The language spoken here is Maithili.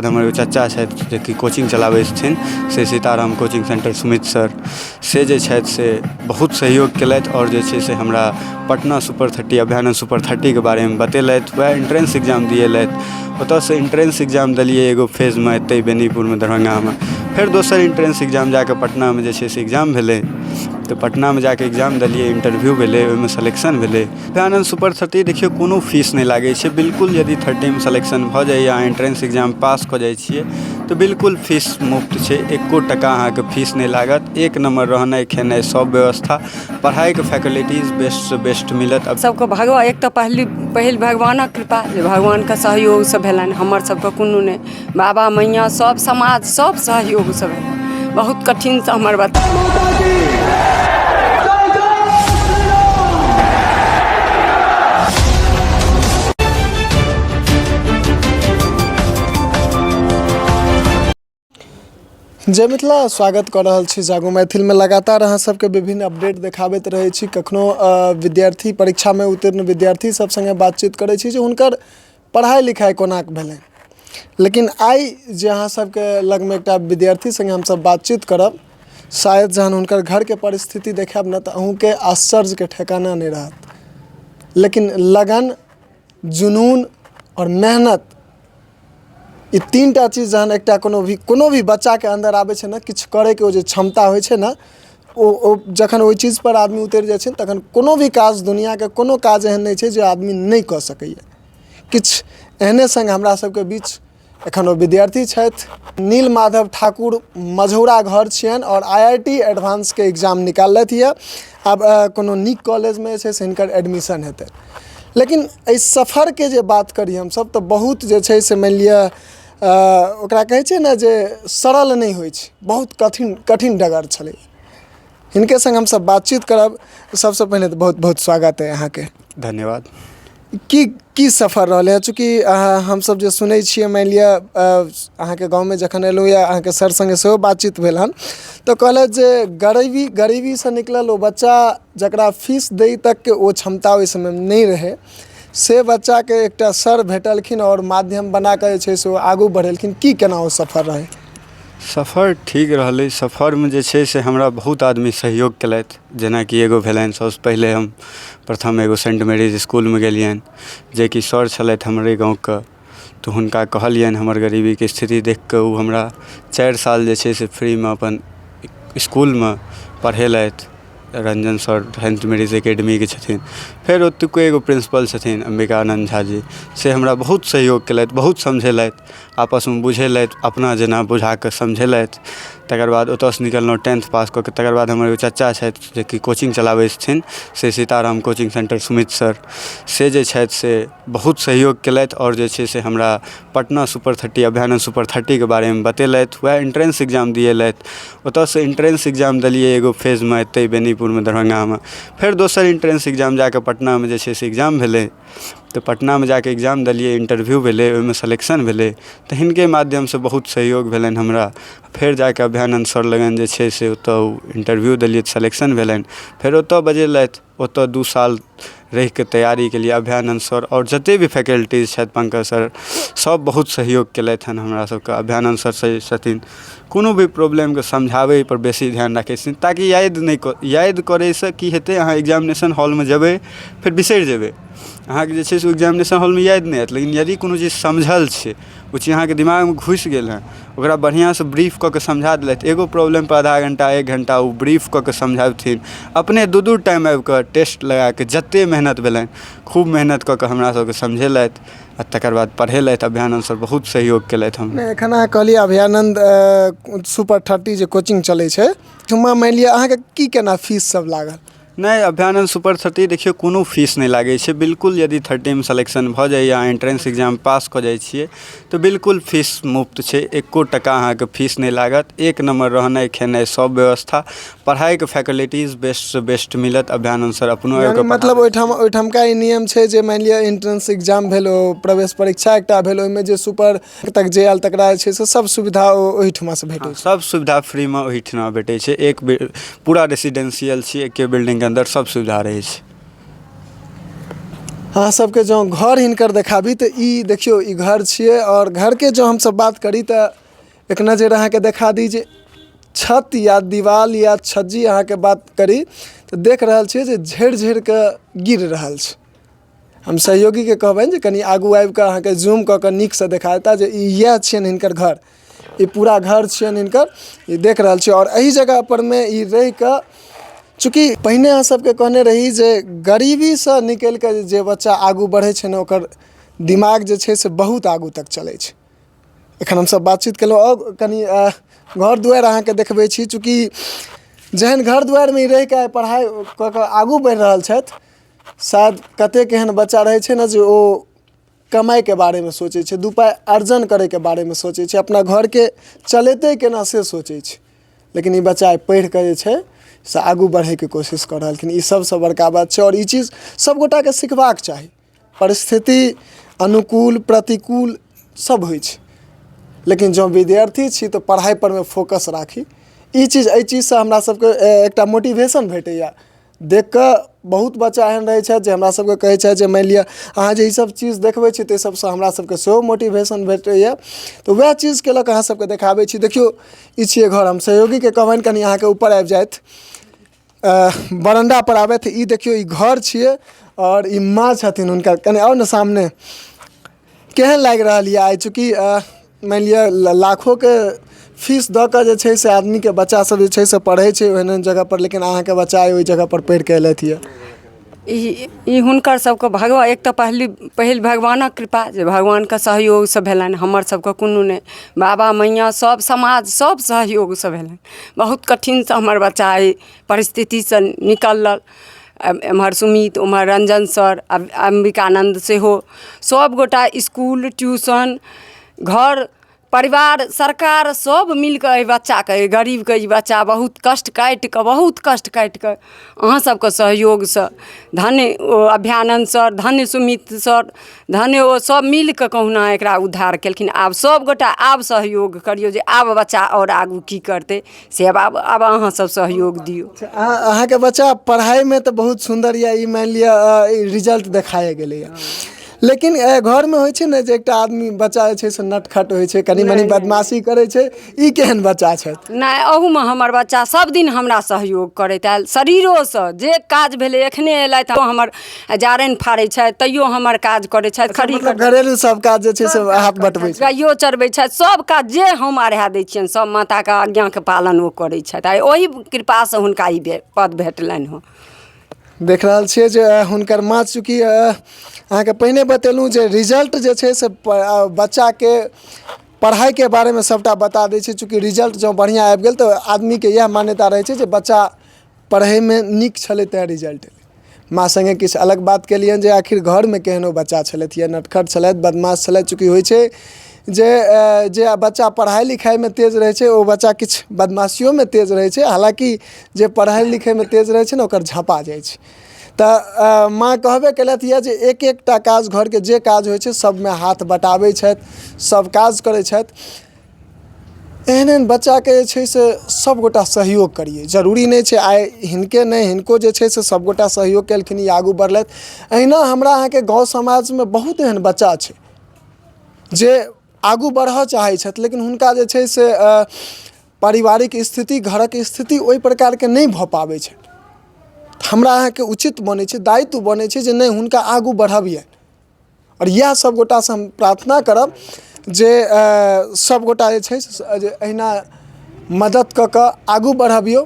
हमर एगो चाचा छथि जे कि कोचिंग चलाबै छथिन से Sitaram coaching centre Sumit sir से जे छथि से बहुत सहयोग केलथि आओर जे छै से हमरा पटना सुपर 30 अभ्यानंद सुपर 30 के बारेमे बतेलथि। वएह एंट्रेंस एग्जाम दिएलथि, ओतऽसँ एंट्रेंस एग्जाम देलिए एगो फेजमे एतै बेनीपुरमे दरभंगामे। फेर दोसर एंट्रेंस एग्जाम जाकऽ पटनामे जे छै से एग्जाम भेलै, तऽ पटनामे जाकऽ एग्जाम देलिए, इंटरव्यू भेलै, ओहिमे सिलेक्शन भेलै। अभ्यानंद सुपर 30 देखियौ कोनो फीस नहि लागै छै, बिल्कुल यदि 30 में सिलेक्शन भऽ जाइए, एंट्रेंस एग्जाम पास कऽ जाइ छियै तऽ बिल्कुल फीस मुफ्त छै, एको टका अहाँके फीस नहीं लागत। एक नंबर रहनाइ खेनाइ सब व्यवस्था, पढ़ाइके फैकल्टीज बेस्ट से बेस्ट मिलत। सबके भगवान एक तऽ पहिल भगवानक कृपा जे भगवानके सहयोगसँ भेलनि, हमर सबके कोनो नहि, बाबा मैया सब समाज सब सहयोगसँ भेलनि। बहुत कठिनसँ हमर बच्चा जय मिथिला, स्वागत कर रहल छी जागो मैथिल में। लगातार अहाँ सबके विभिन्न अपडेट देखाबैत रहै छी। कखनो विद्यार्थी परीक्षा में उत्तीर्ण विद्यार्थी सब संगे बातचीत करै छी जे हुनकर पढ़ाई लिखाई कोना भेलनि। लेकिन आइ जे अहाँ सबके लगमे एकटा विद्यार्थी संगे हमसब बातचीत करब, शायद जहन हुनकर घर के परिस्थिति देखाब न तऽ अहूँके आश्चर्य के ठिकाना नहीं रहत। लेकिन लगन, जुनून और मेहनत, ई तीनटा चीज जहन एकटा कोनो भी बच्चा के अंदर आबै छै ने, किछु करे के ओ जे क्षमता होइ छै ने, ओ जखन ओहि चीज पर आदमी उतरि जाइ छै तखन कोनो भी काज, दुनिया के कोनो काज एहन नहीं छै जे आदमी नहीं कऽ सकैए। किछु एहने संग हमरा सबके बीच एखन ओ विद्यार्थी छथि। नील माधव ठाकुर मझौरा घर छियनि और IIT एडवांस के एग्जाम निकाललथि यऽ। आब कोनो नीक कॉलेज में जे छै से हिनकर एडमिशन हेतै। लेकिन एहि सफर के जे बात करी हमसब तऽ बहुत जे छै से मानि लिअ ओकरा कहै छै ने जे सरल नहीं होइ छै, बहुत कठिन डगर छलै। हिनके संग हमसब बातचीत करब। सबसे पहले तो बहुत बहुत स्वागत है अहाँके। धन्यवाद। की सफर रहलै है, चूँकि हमसब जे सुनै छियै, मानि लिअ अहाँके गाँवमे जखन एलहुँ या अहाँके सर संगे सेहो बातचीत भेल हन, तऽ कहलथि जे गरीबीसँ निकलल ओ बच्चा जकरा फीस दै तकके ओ क्षमता ओहि समयमे नहीं रहै, से बच्चा के एकटा सर भेटलखिन और माध्यम बना कऽ जे छै से ओ आगू बढ़ेलखिन। की केना ओ सफर रहै? सफ़र ठीक रहलै। सफ़रमे जे छै से हमरा बहुत आदमी सहयोग केलथि। जेनाकि एगो भेलनि, सबसँ पहिले हम प्रथम एगो सेंट मैरीज इसकुलमे गेलियनि, जेकि सर छलथि हमरे गाँवके। तऽ हुनका कहलियनि हमर गरीबीके स्थिति देख कऽ ओ हमरा 4 साल जे छै से फ्रीमे अपन इसकुलमे पढ़ेलथि। Ranjan sir Saint Mary's academy के छथिन। फेर ओतुके एगो प्रिंसिपल छथिन अंबिकानंद झा जी, से हमरा बहुत सहयोग केलथि, बहुत समझेलथि, आपसमे बुझेलथि, अपना जेना बुझा कऽ समझेलथि। तकर बाद ओतऽसँ निकललहुँ 10th पास कऽ के। तकर बाद हमर एगो चाचा छथि जे कि कोचिंग चलाबै छथिन, से Sitaram coaching centre Sumit sir, से जे छथि से बहुत सहयोग केलथि आओर जे छै से हमरा पटना सुपर 30 अभ्यानंद सुपर 30 के बारेमे बतेलथि। वएह एंट्रेंस एग्जाम दिएलथि, ओतऽसँ एंट्रेंस एग्जाम देलिए एगो फेजमे एतै बेनीपुरमे दरभंगामे। फेर दोसर एंट्रेंस एग्जाम जाकऽ पटनामे जे छै से एग्जाम भेलै, तऽ पटनामे जाकऽ एग्जाम देलिए, इंटरव्यू भेलै, ओहिमे सिलेक्शन भेलै। तऽ हिनके माध्यमसँ बहुत सहयोग भेलनि हमरा। फेर जाकऽ अभ्यानंद सर लगन जे छै से ओतऽ इंटरव्यू देलिए तऽ सिलेक्शन भेलनि। फेर ओतऽ बजेलथि, ओतऽ 2 साल रहिके तैयारी केलिए। अभ्यानंद सर आओर जतेक भी फैकल्टीज छथि, पंकज सर, सब बहुत सहयोग केलथि हन हमरा सबके। अभ्यानंद सर से छथिन कोनो भी प्रॉब्लमके समझाबै पर बेसी ध्यान राखै छथिन, ताकि याद करैसँ की हेतै, अहाँ एग्जामिनेशन हॉलमे जेबै फेर बिसरि जेबै। अहाँके जे छै से एग्जामिनेशन हॉलमे याद नहीं हैत। लेकिन यदि कोनो चीज समझल छै, ओ चीज अहाँके दिमागमे घुसि गेल हँ, ओकरा बढ़िआँसँ ब्रीफ कऽ के समझा देलथि। एगो प्रॉब्लमपर आधा घंटा 1 घंटा ओ ब्रीफ कऽ के समझाबथिन। अपने 2 टाइम आबि कऽ टेस्ट लगा कऽ जतेक मेहनत भेलनि खूब मेहनत कऽ के हमरा सबके समझेलथि आ तकर बाद पढ़ेलथि। अभ्यानंद सर बहुत सहयोग केलथि हम। एखन अहाँ कहलिए अभ्यानंद सुपर 30 जे कोचिंग चलै छै, ओहिमे मानि लिअ अहाँके की केना फीस सब लागल? नहीं, अभ्यानंद सुपर 30 देखियौ कोनो फीस नहीं लागै छै, बिल्कुल यदि 30 में सिलेक्शन भऽ जाइए, एंट्रेंस एग्जाम पास कऽ जाइ छियै तऽ बिल्कुल फीस मुफ्त छै, एको टका अहाँके फीस नहीं लागत। एक नंबर रहनाइ खेनाइ सब व्यवस्था, पढ़ाइके फैकल्टीज बेस्ट से बेस्ट मिलत। अभ्यानंद सर अपनो यानी मतलब ओहिठामका ई नियम छै जे मानि लिअ एंट्रेंस एग्जाम भेल, ओ प्रवेश परीक्षा एकटा भेल, ओहिमे जे सुपर तक जे आयल तकरा जे छै से सब सुविधा ओहिठमासँ भेटै छै। सब सुविधा फ्रीमे ओहिठमा भेटै छै। पूरा रेसिडेंशियल छियै, एके बिल्डिंग के अंदर सब सुविधा रहै छै। अहाँ सबके जो घर हिनकर देखाबी तो ई देखियो ई घर छिए और घर के जो हम सब बात करी तो एक नज़र अहाँ के देखा दी जे छत या दीवार या छज्जी अहाँ के बात करी तो देख रहल छिए जे झड़ि झड़ि के गिर रहल छै। हम सहयोगी के कहबनि जे कनी आगू आबि कऽ अहाँ के जूम कऽ के नीक से देखाता जे इएह छियनि हिनकर घर, ई पूरा घर छियनि हिनकर, ई देख रहल छिए। और एही जगह पर में ई रहि कऽ चूँकि पहिने अहाँ सबके कहने रही जे गरीबी से निकलि कऽ जे बच्चा आगू बढ़ै छै ने ओकर दिमाग जे छै से बहुत आगू तक चलै छै। एखन हमसब बातचीत केलहुँ और कनी घर दुआरि अहाँके देखबै छी, चूँकि जेहन घर दुआरिमे रहि कऽ पढ़ाइ कऽ कऽ आगू बढ़ि रहल छथि, शायद कतेक एहन बच्चा रहै छै ने जे ओ कमाइके बारेमे सोचै छै, दू पाइ अर्जन करैके बारेमे सोचै छै, अपना घरके चलेतै केना से सोचै छै। लेकिन ई बच्चा पढ़ि कऽ जे छै से आगू बढ़ैके कोशिश कऽ रहलखिन, ई सबसँ बड़का बात छै। और ई चीज सब गोटाके सिखबाक चाही। परिस्थिति अनुकूल प्रतिकूल सब होइ छै, लेकिन जँ विद्यार्थी छी तऽ पढ़ाइ पर में फोकस राखी। ई चीज एहि चीजसँ हमरा सबके एकटा मोटिवेशन भेटैया। देख कऽ बहुत बच्चा एहन रहै छथि जे हमरा सबके कहै छथि जे मानि लिअ अहाँ जे ई सब चीज देखबै छी ताहि सबसँ हमरा सबके सेहो मोटिवेशन भेटैया। तऽ वएह चीज के लऽ कऽ अहाँ सबके देखाबै छी। देखियौ ई छियै घर, हम सहयोगीके कहबनि कनि अहाँके ऊपर आबि जाथि, बरंडा पर आबथि। ई देखियौ ई घर छियै और ई माँ छथिन हुनकर, कनि आउ ने सामने। केहन लागि रहल यऽ आइ, चूँकि मानि लिअ लाखोके फीस दऽ कऽ जे छै से आदमीके बच्चा सब जे छै से पढ़ै छै ओहन जगह पर, लेकिन अहाँके बच्चा ओहि जगह पर पढ़ि कऽ एलथि यऽ। ई हुनकर सबके भगवान, एक तऽ पहिल भगवानक कृपा जे भगवानके सहयोगसँ भेलनि, हमर सबके कोनो नहि, बाबा मैया सब समाज सब सहयोगसँ भेलनि। बहुत कठिनसँ हमर बच्चा एहि परिस्थितिसँ निकलल। एम्हर सुमित, उम्हर रंजन सर, अंबिकानंद सेहो, सब गोटा इसकुल ट्यूशन घर परिवार सरकार सब मिलकऽ एहि बच्चाके, गरीबके ई बच्चा बहुत कष्ट काटि कऽ अहाँ सबके सहयोगसँ, धन्य ओ अभ्यानंद सर, धन्य सुमित सर, धन्य ओ सब मिलकऽ कहुना एकरा उद्धार केलखिन। आब सब गोटा आब सहयोग करियौ जे आब बच्चा और आगू की करतै से आब अहाँ सब सहयोग दियौ। अहाँके बच्चा पढ़ाइमे तऽ बहुत सुन्दर यऽ, ई मानि लिअ रिजल्ट देखाए गेलैए, लेकिन घरमे होइ छै ने जे एकटा आदमी बच्चा जे छै से नटखट होइ छै, कनी मनी बदमाशी करै छै, ई केहन बच्चा छथि? नहि, अहूमे हमर बच्चा सब दिन हमरा सहयोग करैत आयल, शरीरोसँ जे काज भेलै। एखने एलथि ओ हमर जारनि फाड़ै छथि तैयो हमर काज करै छथि, खड़ी घरेलू सब काज जे छै से हाथ बटबै छथि, गाइयो चरबै छथि, सब काज जे हम अढ़ा दै छियनि सब माताके आज्ञाके पालन ओ करै छथि। आ ओहि कृपासँ हुनका ई पद भेटलनि हँ। देख रहल छियै जे हुनकर माँ, चूँकि अहाँके पहिने बतेलहुँ जे रिजल्ट जे छै से बच्चाके पढ़ाइके बारेमे सबटा बता दै छै। चूँकि रिजल्ट जँ बढ़िआँ आबि गेल तऽ आदमीके इएह मान्यता रहै छै जे बच्चा पढ़ैमे नीक छलै तेँ रिजल्ट एलै। माँ सङ्गे किछु अलग बात केलियनि जे आखिर घरमे केहन ओ बच्चा छलथि यऽ, नटखट छलथि, बदमाश छलथि। चूँकि होइ छै जे बच्चा पढ़ाइ लिखाइमे तेज रहै छै ओ बच्चा किछु बदमाशियोमे तेज रहै छै। हालाँकि जे पढ़ाइ लिखाइमे तेज रहै छै ने ओकर झाँपा जाइ छै। तऽ माँ कहबे केलथि यऽ जे एक एकटा काज, घरके जे काज होइ छै सबमे हाथ बटाबै छथि, सब काज करै छथि। एहन एहन बच्चाके जे छै से सबगोटा सहयोग करिए, जरूरी नहि छै आइ हिनके नहि हिनको जे छै से सबगोटा सहयोग केलखिन, ई आगू बढ़लथि। अहिना हमरा अहाँके गाँव समाजमे बहुत एहन बच्चा छै जे आगू बढ़ऽ चाहै छथि, लेकिन हुनका जे छै से पारिवारिक स्थिति, घरक स्थिति ओहि प्रकारके नहि भऽ पाबै छै। हमरा अहाँके उचित बनै छै, दायित्व बनै छै जे नहि हुनका आगू बढ़बियनि। और इएह सब गोटासँ हम प्रार्थना करब जे सब गोटा जे छै से अहिना मदद कऽ कऽ आगू बढ़बियौ।